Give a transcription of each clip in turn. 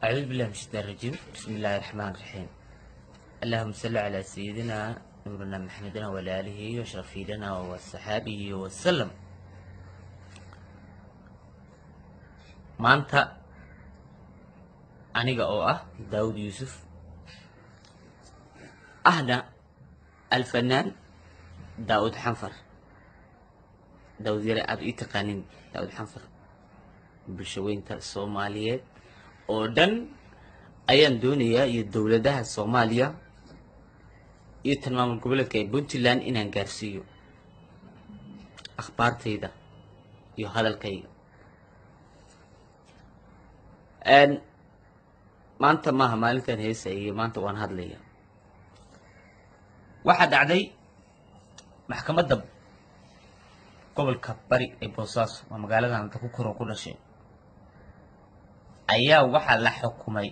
أعوذ بالله من الشيطان الرجيم. بسم الله الرحمن الرحيم. اللهم صل على سيدنا نورنا محمدنا وعلى آله وشرفينا وصحابه وسلم. maanta aniga oo ah Daawud Yuusuf ahna alfanaan Daawud Xanfar. Daawud yare aad ii taqaanin Daawud Xanfar bulshaweynta Soomaaliyeed oo dhan ayaan doonayaa iyo dawladaha Soomaaliya iyo tilmaamo goboleedka Puntland inaan gaarsiiyo akhbaartayda iyo hadalkayga. maanta maaha maalintan heesayay, maanta waan hadlayaa. waxaa dhacday maxkamadda gobolka Bari ee Boosaaso, waa magaaladan hadda ku koro ku dhashay, ayaa waxaa la xukumay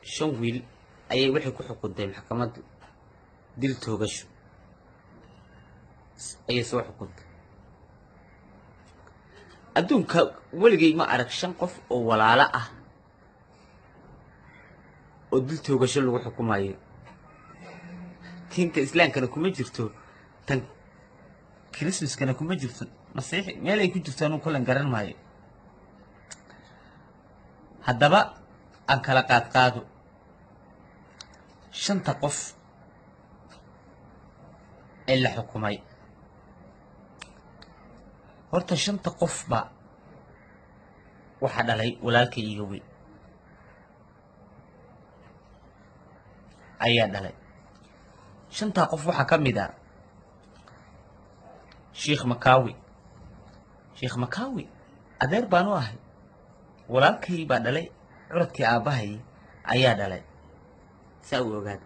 5 wiil ayay waxay ku xukuntay maxkamaddu dil toogasho ayay soo xukuntay. adduunka waligay ma arag 5 qof oo walaalo ah oo dil toogasho lagu xukumayo. diinta islaamkana kuma jirto, tan Christmaskana kuma jirto, masiixi meel ay ku jirto anu kulan garan maayo. haddaba aan kala qaado 5 qof ee la xukumay. horta 5 qofba waxa dhalay walaalkay iga weyn ayaa dhalay. 5 qof waxaa ka mid ah Sheekh Makaawi adeer baan u ahay, walaalkay baa dhalay, curadkii aabbahay ayaa dhalay, saa u ogaado.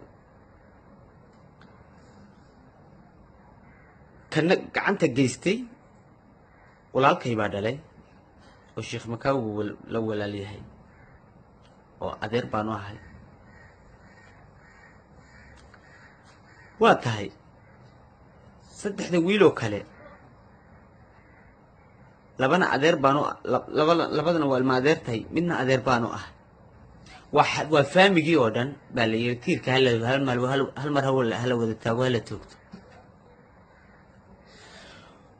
kana gacanta geystay walaalkay baa dhalay oo Sheekh Makaawi la walaal yahay oo adeer baan u ahay. waa tahay 3 wiiloo kale, labana adeer baan labadana waa ilma adeer tahay, midna adeer baan u ah. waa faamigii oo dhan baa la yiri tiirka hal mar hala wada taago, hala toogto.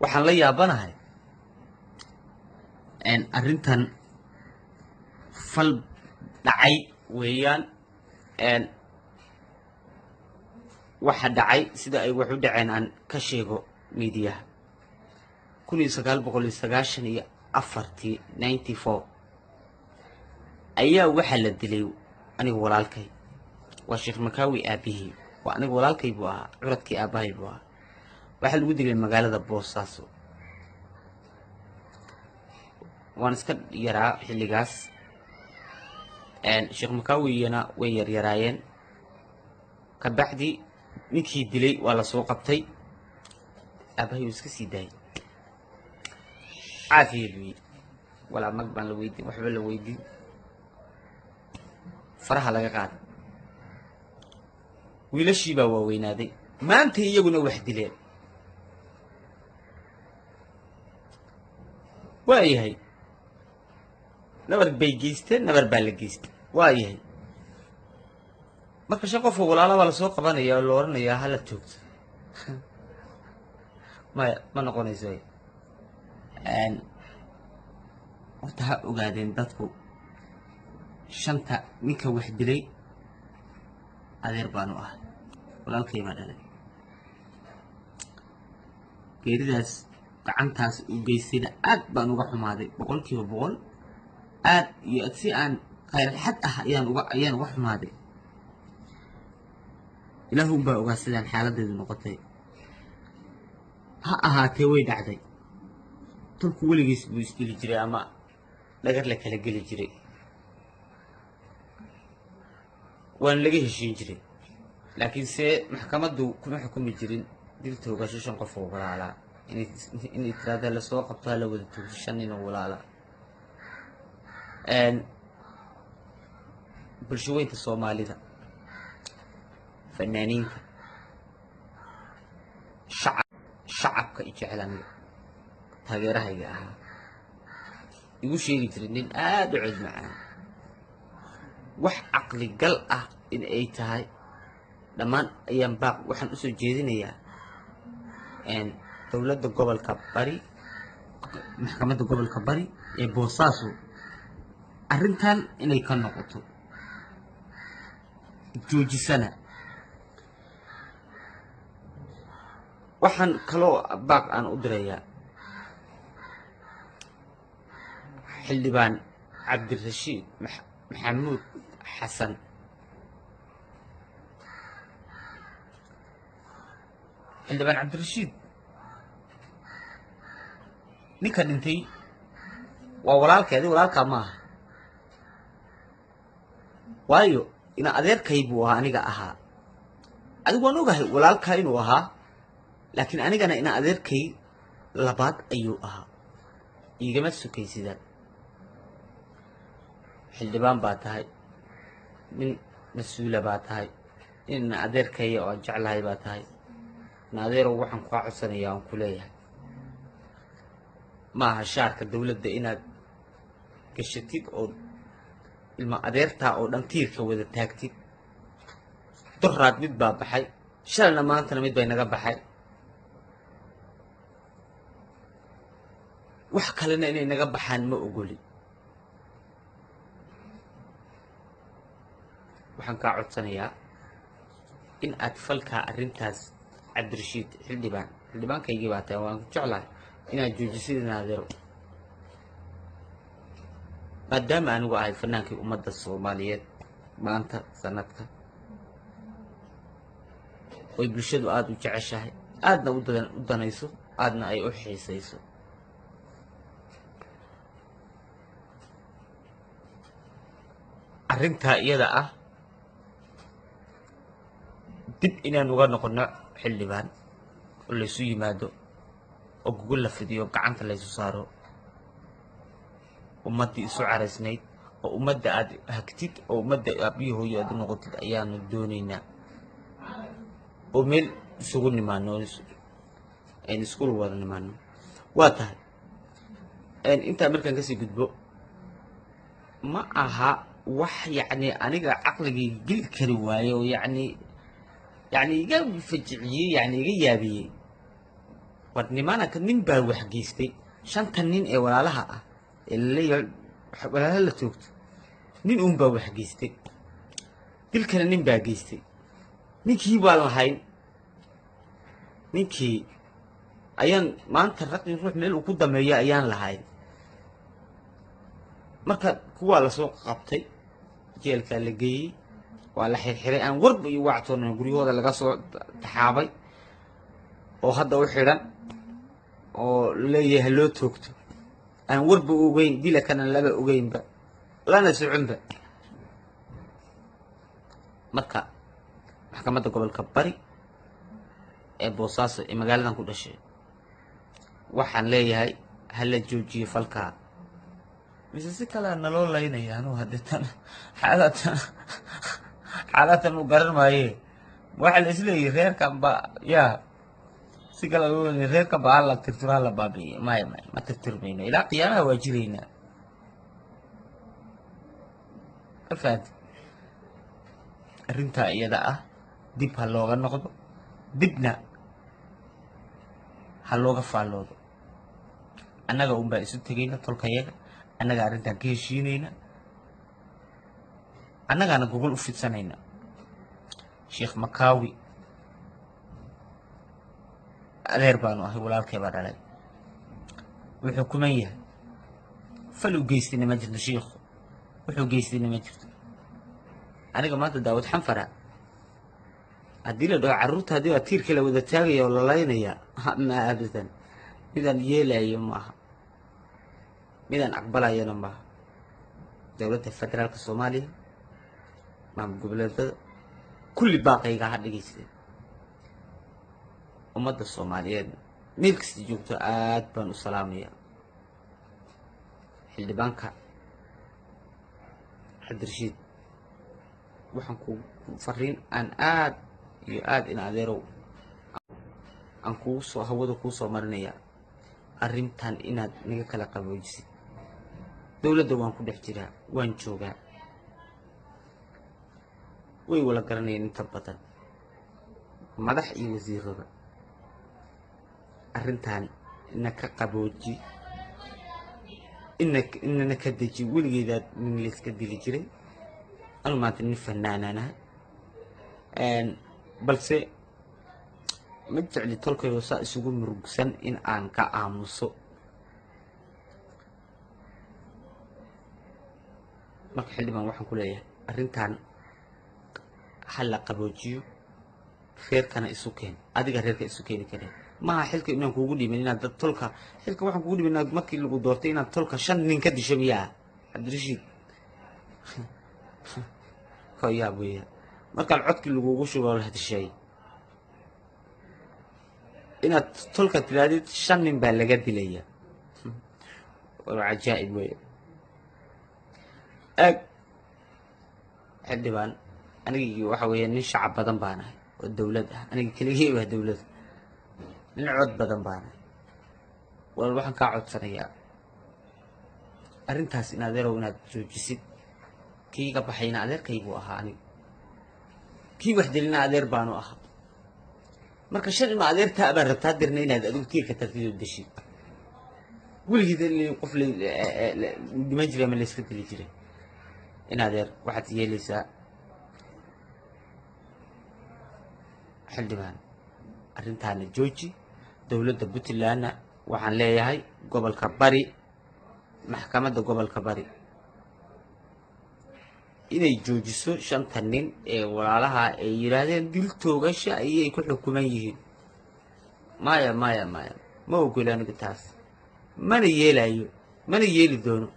waxaan la yaabanahay arrintan fal dhacay weeyaan. waxa dhacay sida ay wax u dhaceen aan ka sheego miidiyaha. 1994 ayaa waxa la dilay aniga walaalkay, waa Sheekh Makaawi aabihii, waa aniga walaalkay buu ahaa, curadkii aabbahay buu ahaa. waxa lagu dilay magaalada Boosaaso. waan iska yaraa xilligaas. Sheekh Makaawiyana way yaryaraayeen. ka bacdi ninkii dilay waa la soo qabtay, aabbahay iska sii daayay. caafiyeed walaa mag baan la weydiin, waxba la weydiin, faraha laga qaaday. wiilashii baa waaweynaaday, maanta iyaguna wax dileen. waayahay, nabar bay geysteen, nabar baa la geystay. waayahay, marka 5 qof oo walaalo baa la soo qabanaya oo la oranayaa hala toogto. ma noqonayso. horta ha ogaadeen dadku 5 ninka wax dilay adeer baan u ahay, walaalkay baa dhalay. geeridaas gacantaas u geystayna aad baan uga xumaaday, 100% aad iyo aad si aan khayr xad ah ayaan uga xumaaday. ilaahu baa ogaa sidaan xaaladeedu noqotay. ha ahaatee way dhacday. tulku weligiis buu isdili jiray ama dhagar la kala geli jiray, waan laga heshiin jiray. laakiin se maxkamaddu kuma xukumi jirin dil toogasho 5 qof oo walaalaa inay tiraahdo la soo qabto la wada toogto 5 nin oo walaalaa. bulshaweynta Soomaalida, fanaaniinta, shacabka i jecel aniga taageerahayga ahaa igu sheegi jiray nin aad u cod macaan wax caqli gal ah in ay tahay dhammaan ayaan baaq waxaan u soo jeedinayaa dowladda gobolka bari maxkamadda gobolka bari ee Boosaaso arrintan inay ka noqoto joojisana waxaan kaloo baaq aan u dirayaa xildhibaan cabdirashiid maxamuud xasan xildhibaan cabdirashiid ninka dhintay waa walaalkeedii walaalkaa ma aha waayo ina adeerkay buu ahaa aniga ahaa adigu waan ogahay walaalkaa inuu ahaa laakiin anigana ina adeerkay labaad ayuu ahaa igama sukaysidaan xildhibaan baa tahay nin mas-uula baa tahay nin ina adeerkaya oo aan jeclahay baa tahay ina adeerow waxaan kaa codsanayaa aan ku leeyahay ma aha shaarka dowladda inaad gashatid oo ilma adeertaa oo dhan tiirka wada taagtid doraad mid baa baxay shalna maantana mid bay naga baxay wax kalena inay naga baxaan ma ogoli waxaan kaa codsanayaa in aad falkaa arrintaas cabdirashiid xildhibaankaygii baa tahay waan ku jeclahay inaad joojisid ina adeero maadaama anigu ahay fanaankii ummadda Soomaaliyeed maanta sanadka way bulshadu aad u jeceshahay aadna u danayso aadna ay u xiisayso arrintaa iyada ah dib inaan uga noqono xildhibaan oo laysu yimaado oo gogol la fidiyo gacanta laysu saaro ummaddii isu caraysnayd oo ummadda aad hagtid oo ummadda aabbiyo hooyo aad u noqotid ayaanu doonaynaa oo meel isugu nimaano aan iskuul wada nimaano waa tahay intaa markaan kasii gudbo ma aha wax yacni aniga caqligii geli kari waaye oo yacni iga fajiciyey yacni iga yaabiyey war nimanka nin baa wax geystay shantan nin ee walaalaha ah ee laleeyahay walaalaha la toogto nin uun baa wax geystay dilkana nin baa geystay ninkii baan lahayn ninkii ayaan maanta raqi ruux meel uu ku dameeyo ayaan lahayn marka kuwaa lasoo qabtay jeelkaa la geeyey waa la xirxiray aan warba iyo wactoonan guryahooda laga soo taxaabay oo hadda u xidhan oo leeyahay loo toogto aan warba ogeyn dilakana laba ogeynba lana soconba marka maxkamadda gobolka bari ee Boosaaso ee magaaladan ku dhashay waxaan leeyahay hala joojiyo falkaa mise si kale naloo leynaya anuu hadeetan xaalatan u garan maaye waxa la isleeyahay reerkan ba yaa si kale loo leeyahay reerkan ba alla tirtiraa la baabiyo ma tirtirmayno ilaa qiyaamaha waa jiraynaa afaad arrintaa iyada ah dib ha looga noqdo dibna ha looga faalloodo annaga unbaa isu tegayna tolkayaga annaga arrintan ka heshiinayna annagaana gogol u fidsanayna sheekh makaawi adeer baanu ahay walaalkay baa dhalay wuxuu kuman yahay fal u geystayna ma jirto sheekhu wuxuu geystayna ma jirto aniga maanta daawad xanfara haddii la dhaho carruurta haddii waa tiirkii la wada taagaya oo la laynayaa ma abadan midaan yeelayo maaha midaan aqbalayana maaha dowladda federaalka Soomaaliya maamul goboleedyada kulli baaqayga ha dhageysadeen ummadda Soomaaliyeed meel kasta joogto aad baan u salaamayaa xildhibaanka cabdirashiid waxaan ku fariin aan aad iyo aad in adeerow aan kugu soo hawada kuu soo marinayaa arrintan inaad naga kala qaboojisid dowladda waan ku dhex jiraa, waan joogaa, way wala garanayeen inta badan madax iyo wasiirada. arrintan ina ka qabooji, inana ka deji. weligeedaad nin layska dili jiray, anu maanta nin fanaananaha, balse ma jecli tolkayo saa isugu murugsan in aan ka aamuso. marka xildhibaan waxaan ku leeyahay arrintan ha la qaboojiyo, reerkana isu keen. adiga reerka isu keeni kareen maaha xilka inaan kuugu dhiibin inaad dad tolka, xilka waxaan kuugu dhiibin inaad markii lagu doortay inaad tolka 5 nin ka disho miyaa cabdirashiid? koyaab weya markaan codkii lagugu shubo la dishay inaad tolka tiraadid 5 nin baa laga dilaya. waa cajaa'ib weya. xildhibaan anigii waxa weeye nin shacab badan baan ahay oo dowlad ah. aniga keligay waa dowlad, nin cod badan baan ahay. wal waxaan kaa codsanayaa arrintaas in adeerow inaad joojisid. kii ka baxayna adeerkaygu ahaa, aniga kii wax dilina adeer baanu ahaa. marka shan ima adeertaa baan rabtaa dirna inaad adigu tiirka tartiib u deshid. weligeed qof dhiman jiray ama layska dili jiray. in adeer waxaad yeelaysaa xildhibaan arrintaana jooji. dowladda puntlandna waxaan leeyahay gobolka bari, maxkamadda gobolka bari inay joojiso 5 nin ee walaalaha ay yiraahdeen dil toogasha ayay ku xukuman yihiin. maya ma ogola aniga taas, mana yeelayo, mana yeeli doono.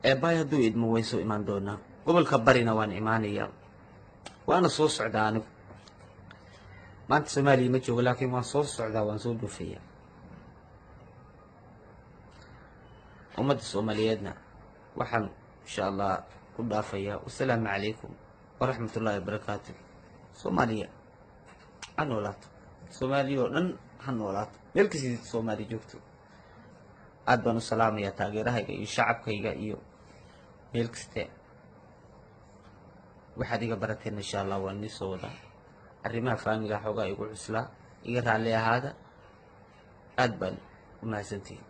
eebbay hadduu idmo way soo imaan doonaa. gobolka barina waan imaanayaa, waana soo socdaa anigu. maanta Soomaaliya ma joogo, laakiin waan soo socdaa, waan soo dhoofayaa. ummadda Soomaaliyeedna waxaan insha Allah ku dhaafayaa. wassalaamu calaykum waraxmatullaahi wabarakaatuh. Soomaaliya ha noolaato, Soomaaliya oo dhan ha noolaato, meel kasta Soomaali joogto. aad baan u salaamayaa taageerahayga iyo shacabkayga iyo meel kasta. waxaad iga barateen insha Allah waan nii soo wadaa. arrimaha faamiga xoogaa igu cuslaa, iga raalli ahaada. aad baan u mahadsantihiin.